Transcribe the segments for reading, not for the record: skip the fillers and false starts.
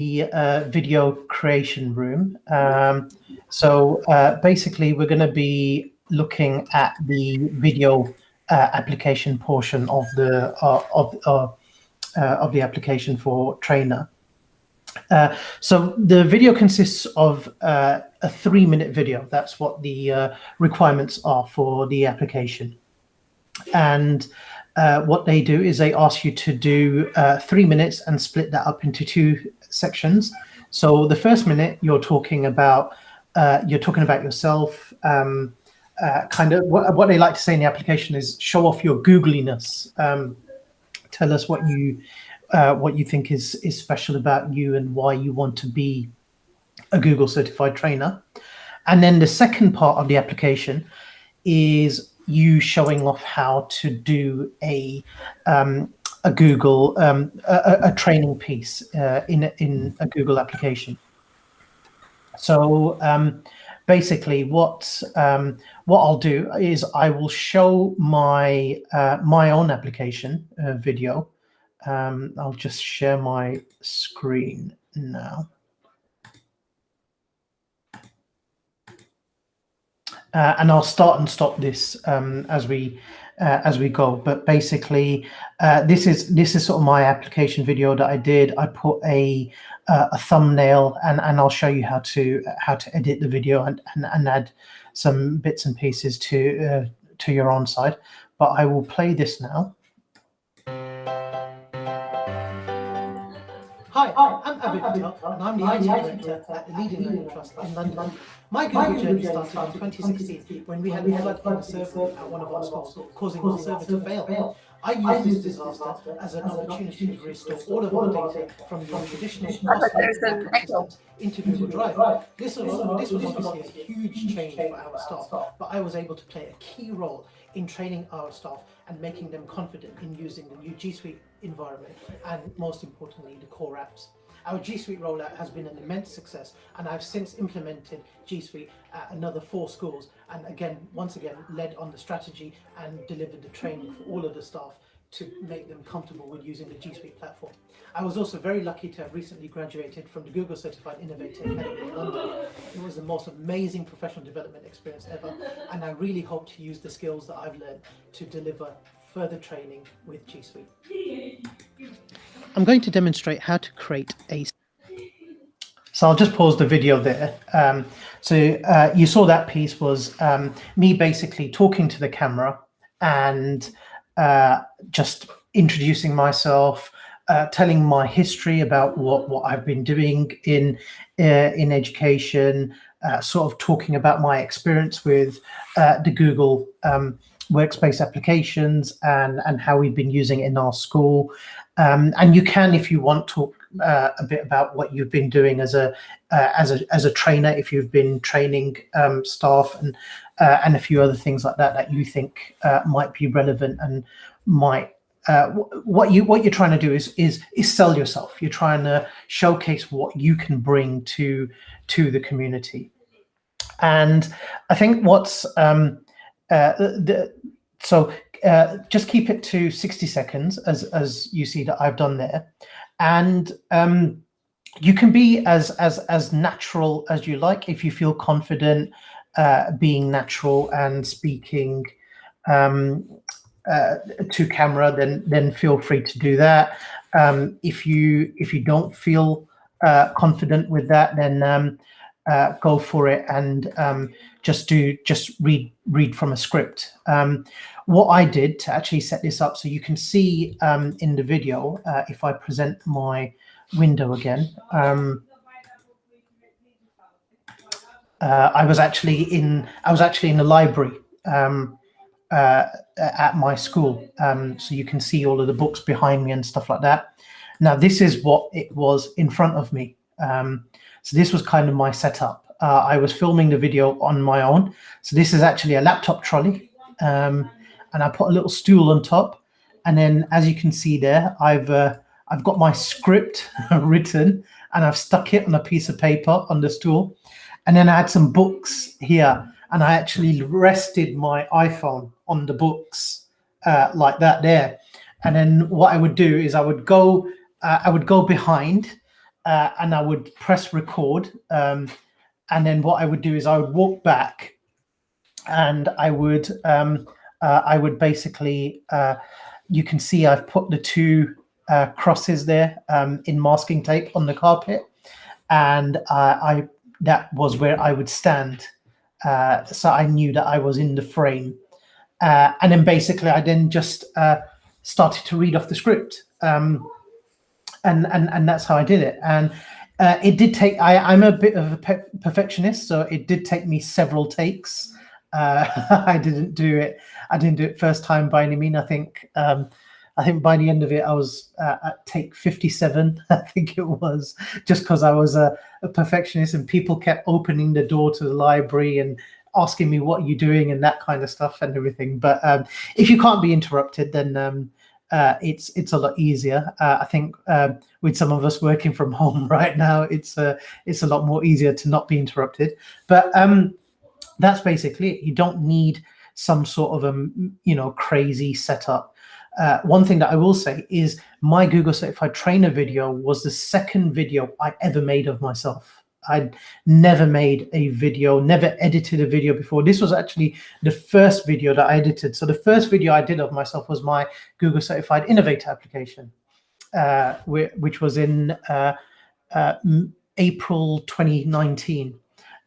video creation room. So basically, we're going to be looking at the video application portion of the application for Trainer. So the video consists of a 3-minute video. That's what the requirements are for the application. And what they do is they ask you to do 3 minutes and split that up into 2 sections. So the first minute you're talking about yourself. Kind of what they like to say in the application is show off your Googliness. Tell us what you think is special about you and why you want to be a Google certified trainer. And then the second part of the application is you showing off how to do a Google a training piece in a Google application. So basically, what I'll do is I will show my my own application video. I'll just share my screen now. And I'll start and stop this as we go. But basically, this is sort of my application video that I did. I put a thumbnail, and I'll show you how to edit the video and add some bits and pieces to your own side. But I will play this now. Hi, I'm Abid Patel, and I'm the IT director at the leading learning trust in London. My Google journey started in 2016 when we had a flood in the server at one of our schools, causing the server to fail. I used this disaster as an opportunity to restore all of our data from the traditional systems into Google Drive. This was obviously a huge change for our staff, but I was able to play a key role in training our staff and making them confident in using the new G Suite environment and, most importantly, the core apps. Our G Suite rollout has been an immense success, and I've since implemented G Suite at another 4 schools, and once again led on the strategy and delivered the training for all of the staff to make them comfortable with using the G Suite platform. I was also very lucky to have recently graduated from the Google Certified Innovator Academy in London. It was the most amazing professional development experience ever, and I really hope to use the skills that I've learned to deliver further training with G Suite. I'm going to demonstrate how to create a... So I'll just pause the video there. So you saw that piece was me basically talking to the camera and just introducing myself, telling my history about what I've been doing in education, sort of talking about my experience with the Google workspace applications and how we've been using it in our school. And you can, if you want, talk a bit about what you've been doing as a trainer, if you've been training staff and a few other things like that you think might be relevant and might. What you're trying to do is sell yourself. You're trying to showcase what you can bring to the community. And I think what's just keep it to 60 seconds as you see that I've done there, and you can be as natural as you like. If you feel confident being natural and speaking to camera, then feel free to do that. If you don't feel confident with that, then go for it and just read from a script. What I did to actually set this up, so you can see in the video, if I present my window again, I was actually in the library at my school, so you can see all of the books behind me and stuff like that. Now this is what it was in front of me. So this was kind of my setup. I was filming the video on my own. So this is actually a laptop trolley, and I put a little stool on top. And then, as you can see there, I've got my script written, and I've stuck it on a piece of paper on the stool. And then I had some books here, and I actually rested my iPhone on the books like that there. And then what I would do is I would go behind and I would press record. And then what I would do is I would walk back, and I would basically, you can see I've put the two crosses there in masking tape on the carpet, and that was where I would stand. So I knew that I was in the frame. And then basically I then just started to read off the script. And that's how I did it. And it did take, I'm a bit of a perfectionist, so it did take me several takes. I didn't do it first time by any means. I think by the end of it, I was at take 57, I think it was, just because I was a perfectionist and people kept opening the door to the library and asking me, what are you doing, and that kind of stuff and everything. But if you can't be interrupted, then it's a lot easier. I think with some of us working from home right now, it's a lot more easier to not be interrupted. But that's basically it. You don't need some sort of crazy setup. One thing that I will say is my Google Certified Trainer video was the second video I ever made of myself. I'd never made a video, never edited a video before. This was actually the first video that I edited. So the first video I did of myself was my Google Certified Innovator application, which was in April 2019.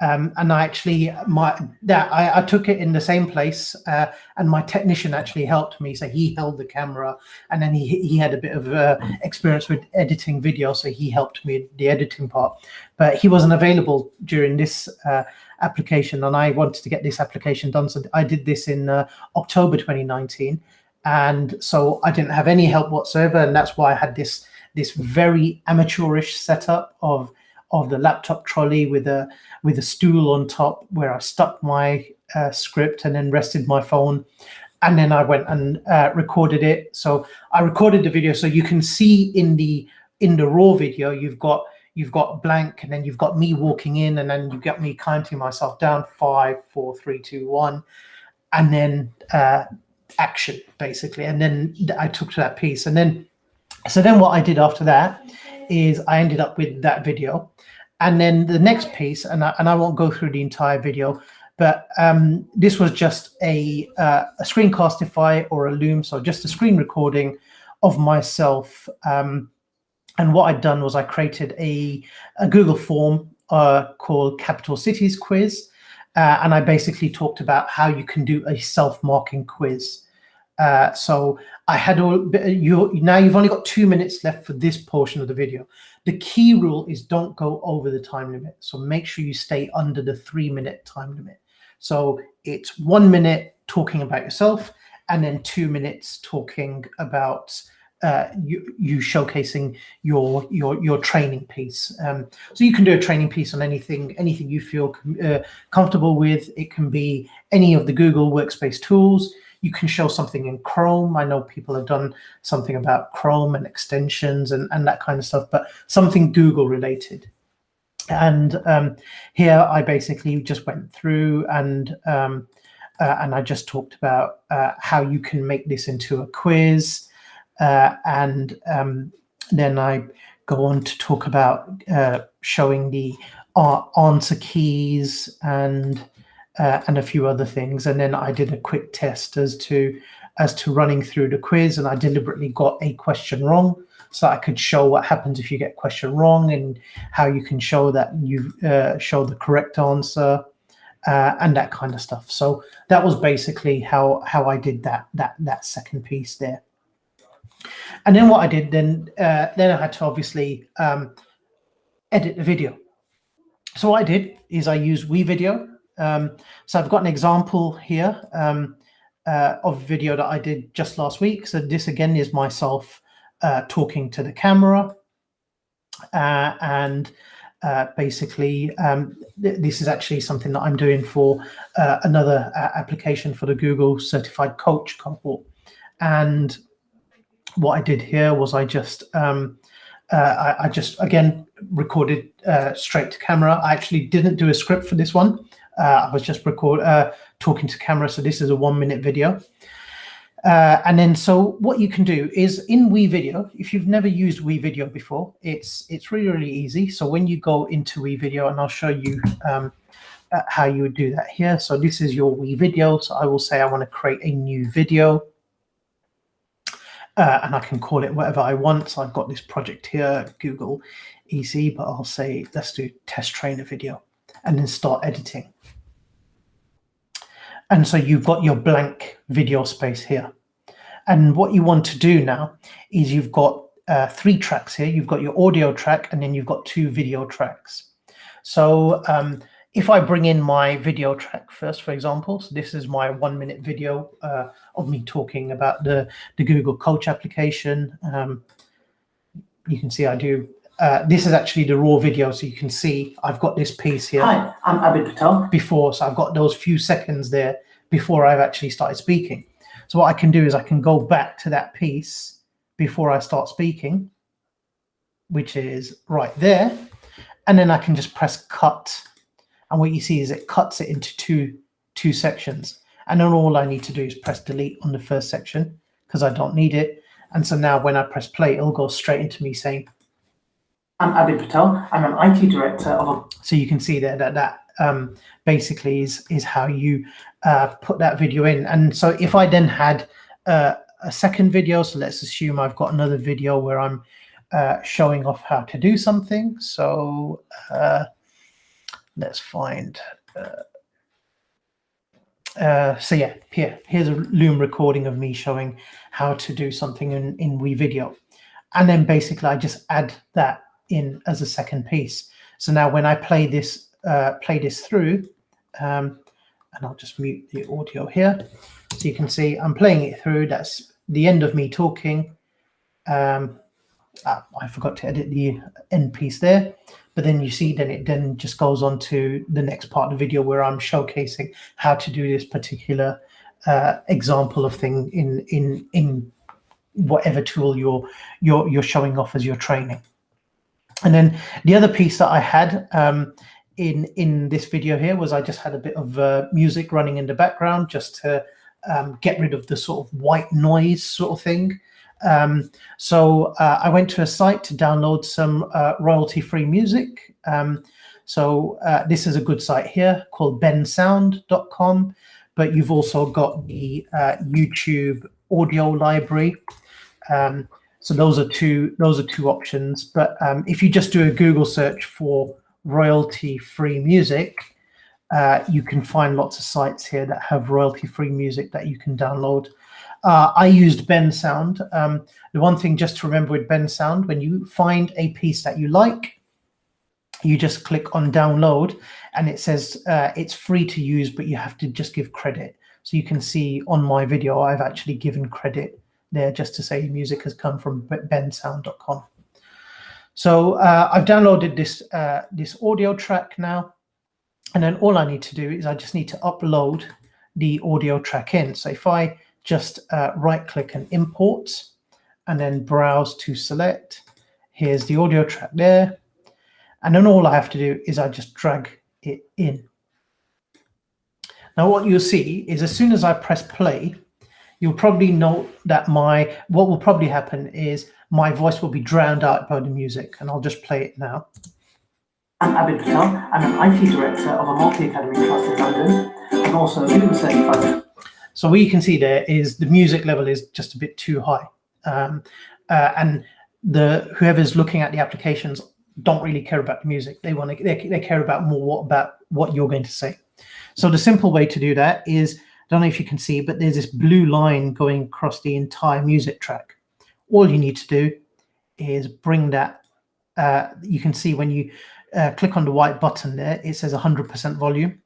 And I actually, I took it in the same place, and my technician actually helped me. So he held the camera, and then he had a bit of experience with editing video, so he helped me with the editing part. But he wasn't available during this application, and I wanted to get this application done. So I did this in October 2019, and so I didn't have any help whatsoever, and that's why I had this very amateurish setup of the laptop trolley with a stool on top, where I stuck my script and then rested my phone, and then I went and recorded it. So I recorded the video, so you can see in the raw video, you've got blank, and then you've got me walking in, and then you get me counting myself down, 5, 4, 3, 2, 1, and then action basically. And then I took to that piece, and then what I did after that is I ended up with that video. And then the next piece, and I won't go through the entire video, but this was just a screencastify or a Loom, so just a screen recording of myself. And what I'd done was I created a Google form called Capital Cities Quiz, and I basically talked about how you can do a self-marking quiz. So I had now you've only got 2 minutes left for this portion of the video. The key rule is don't go over the time limit. So make sure you stay under the 3-minute time limit. So it's 1 minute talking about yourself, and then 2 minutes talking about you showcasing your training piece. So you can do a training piece on anything you feel comfortable with. It can be any of the Google Workspace tools. You can show something in Chrome. I know people have done something about Chrome and extensions and that kind of stuff, but something Google related. And here I basically just went through and I just talked about how you can make this into a quiz. And then I go on to talk about showing the answer keys and a few other things. And then I did a quick test as to running through the quiz, and I deliberately got a question wrong so I could show what happens if you get a question wrong and how you can show that you show the correct answer and that kind of stuff. So that was basically how I did that second piece there. And then what I did then I had to obviously edit the video. So what I did is I used WeVideo. So I've got an example here of video that I did just last week. So this again is myself talking to the camera, and basically this is actually something that I'm doing for another application for the Google Certified Coach Cohort. And what I did here was I just again recorded straight to camera. I actually didn't do a script for this one. I was just talking to camera. So this is a 1-minute video. And then so what you can do is in WeVideo, if you've never used WeVideo before, it's really easy. So when you go into WeVideo, and I'll show you how you would do that here. So this is your WeVideo. So I will say I want to create a new video. And I can call it whatever I want. So I've got this project here, Google EC, but I'll say, let's do test trainer video, and then start editing. And so you've got your blank video space here. And what you want to do now is you've got 3 tracks here. You've got your audio track, and then you've got 2 video tracks. So if I bring in my video track first, for example, so this is my 1-minute video of me talking about the Google Coach application. You can see I do. This is actually the raw video, so you can see I've got this piece here. Hi, I'm Abid Patel. Before, so I've got those few seconds there before I've actually started speaking. So what I can do is I can go back to that piece before I start speaking, which is right there, and then I can just press cut. And what you see is it cuts it into two sections. And then all I need to do is press delete on the first section because I don't need it. And so now when I press play, it'll go straight into me saying, I'm Abid Patel. I'm an IT director of a... So you can see there that basically is how you put that video in. And so if I then had a second video, so let's assume I've got another video where I'm showing off how to do something. So let's find, so yeah, here's a Loom recording of me showing how to do something in WeVideo. And then basically I just add that in as a second piece. So now when I play this through, and I'll just mute the audio here. So you can see I'm playing it through. That's the end of me talking. I forgot to edit the end piece there. But then you see, then it then just goes on to the next part of the video where I'm showcasing how to do this particular example of thing in whatever tool you're showing off as your training. And then the other piece that I had in this video here was I just had a bit of music running in the background just to get rid of the sort of white noise sort of thing. So I went to a site to download some royalty-free music. So this is a good site here called bensound.com, but you've also got the YouTube audio library. So those are two options. But if you just do a Google search for royalty-free music, you can find lots of sites here that have royalty-free music that you can download. I used Bensound. The one thing just to remember with Bensound, when you find a piece that you like, you just click on download and it says it's free to use, but you have to just give credit. So you can see on my video, I've actually given credit there just to say music has come from bensound.com. So I've downloaded this audio track now. And then all I need to do is I just need to upload the audio track in. So if I just right click and import and then browse to select, here's the audio track there. And then all I have to do is I just drag it in. Now what you'll see is as soon as I press play, you'll probably note that what will probably happen is my voice will be drowned out by the music, and I'll just play it now. I'm Abid Patel. I'm an IT director of a multi-academy trust in London. I'm also a Google certified. So what you can see there is the music level is just a bit too high. And whoever's looking at the applications don't really care about the music. They care about more about what you're going to say. So the simple way to do that is, I don't know if you can see, but there's this blue line going across the entire music track. All you need to do is bring that. You can see when you click on the white button there, it says 100% volume.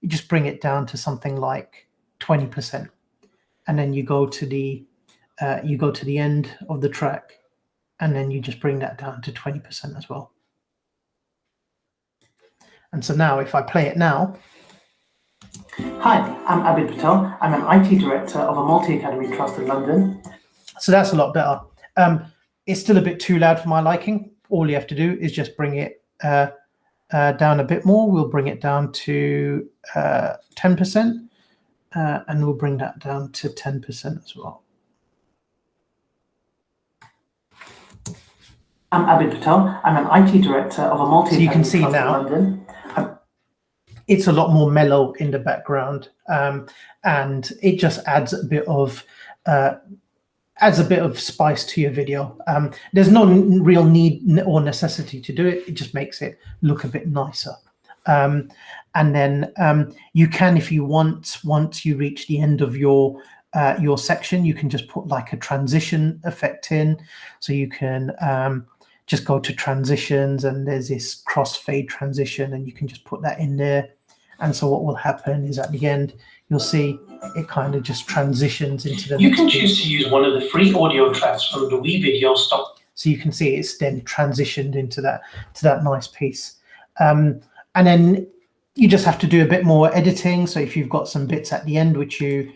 You just bring it down to something like 20%, and then you go to the end of the track, and then you just bring that down to 20% as well. And so now if I play it now. Hi, I'm Abid Patel. I'm an IT director of a multi-academy trust in London. So that's a lot better. It's still a bit too loud for my liking. All you have to do is just bring it down a bit more. We'll bring it down to 10%. and we'll bring that down to 10% as well. I'm Abid Patel. I'm an IT director of a multi-academy So you can see trust in now, London. it's a lot more mellow in the background, and it just adds a bit of spice to your video. There's no real need or necessity to do it. It just makes it look a bit nicer. And then you can, if you want, once you reach the end of your section, you can just put like a transition effect in. So you can just go to transitions, and there's this crossfade transition, and you can just put that in there. And so what will happen is at the end, you'll see it kind of just transitions into the You next can piece. choose to use one of the free audio tracks from the WeVideo stock. So you can see it's then transitioned into that nice piece. And then you just have to do a bit more editing. So if you've got some bits at the end which you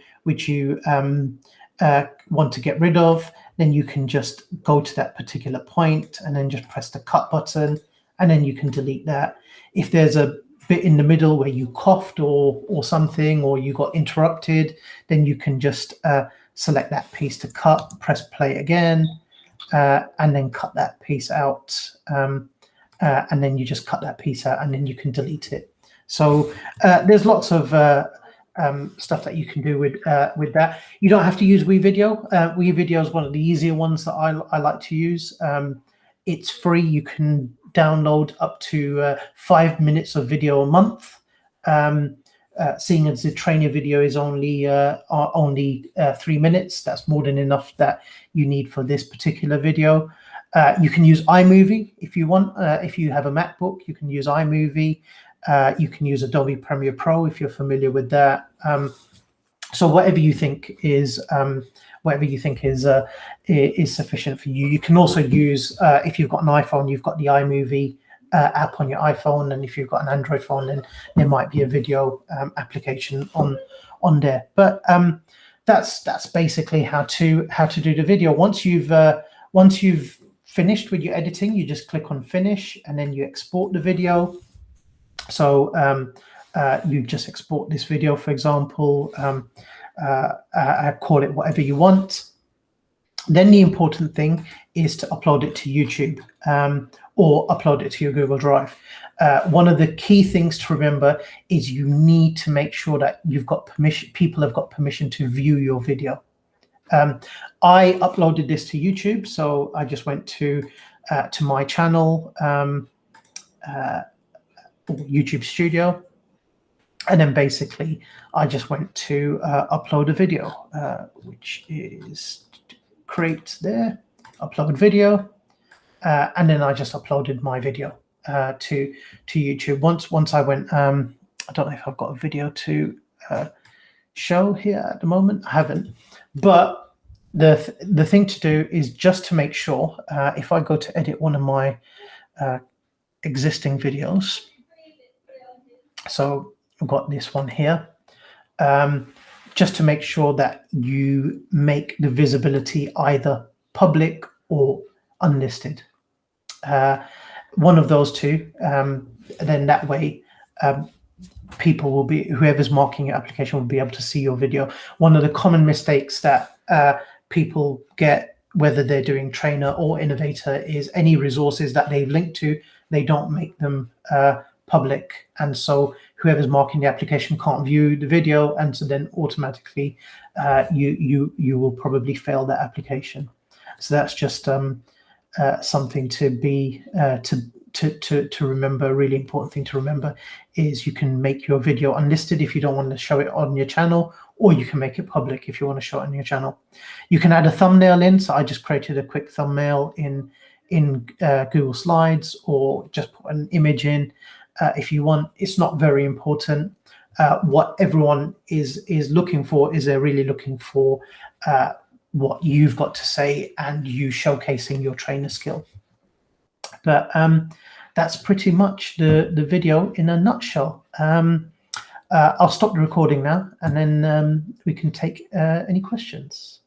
want to get rid of, then you can just go to that particular point and then just press the cut button, and then you can delete that. If there's a bit in the middle where you coughed or something, or you got interrupted, then you can just select that piece to cut, press play again, and then cut that piece out. And then you just cut that piece out, and then you can delete it. So there's lots of stuff that you can do with that. You don't have to use WeVideo. WeVideo is one of the easier ones that I like to use. It's free. You can download up to 5 minutes of video a month. Seeing as the trainer video is only 3 minutes, that's more than enough that you need for this particular video. You can use iMovie if you want. If you have a MacBook, you can use iMovie. You can use Adobe Premiere Pro if you're familiar with that. So whatever you think is sufficient for you. You can also use, if you've got an iPhone, you've got the iMovie app on your iPhone, and if you've got an Android phone, then there might be a video application on there. But that's basically how to do the video. Once you've finished with your editing, you just click on finish, and then you export the video. So you just export this video, for example, call it whatever you want. Then the important thing is to upload it to YouTube or upload it to your Google Drive. One of the key things to remember is you need to make sure that you've got permission, people have got permission to view your video. I uploaded this to YouTube, so I just went to my channel, YouTube Studio, and then basically I just went to upload a video, which is create there, upload video, and then I just uploaded my video to YouTube. Once I went, I don't know if I've got a video to show here at the moment. I haven't, but the thing to do is just to make sure, if I go to edit one of my existing videos, so I've got this one here, just to make sure that you make the visibility either public or unlisted. One of those two, then that way people will be, whoever's marking your application will be able to see your video. One of the common mistakes that people get, whether they're doing trainer or innovator, is any resources that they've linked to, they don't make them public, and so whoever's marking the application can't view the video, and so then automatically you will probably fail that application. So that's just something to be to remember. A really important thing to remember is you can make your video unlisted if you don't want to show it on your channel, or you can make it public if you want to show it on your channel. You can add a thumbnail in, so I just created a quick thumbnail in Google Slides, or just put an image in if you want. It's not very important. What everyone is looking for is they're really looking for what you've got to say and you showcasing your trainer skill. But that's pretty much the video in a nutshell. I'll stop the recording now, and then we can take any questions.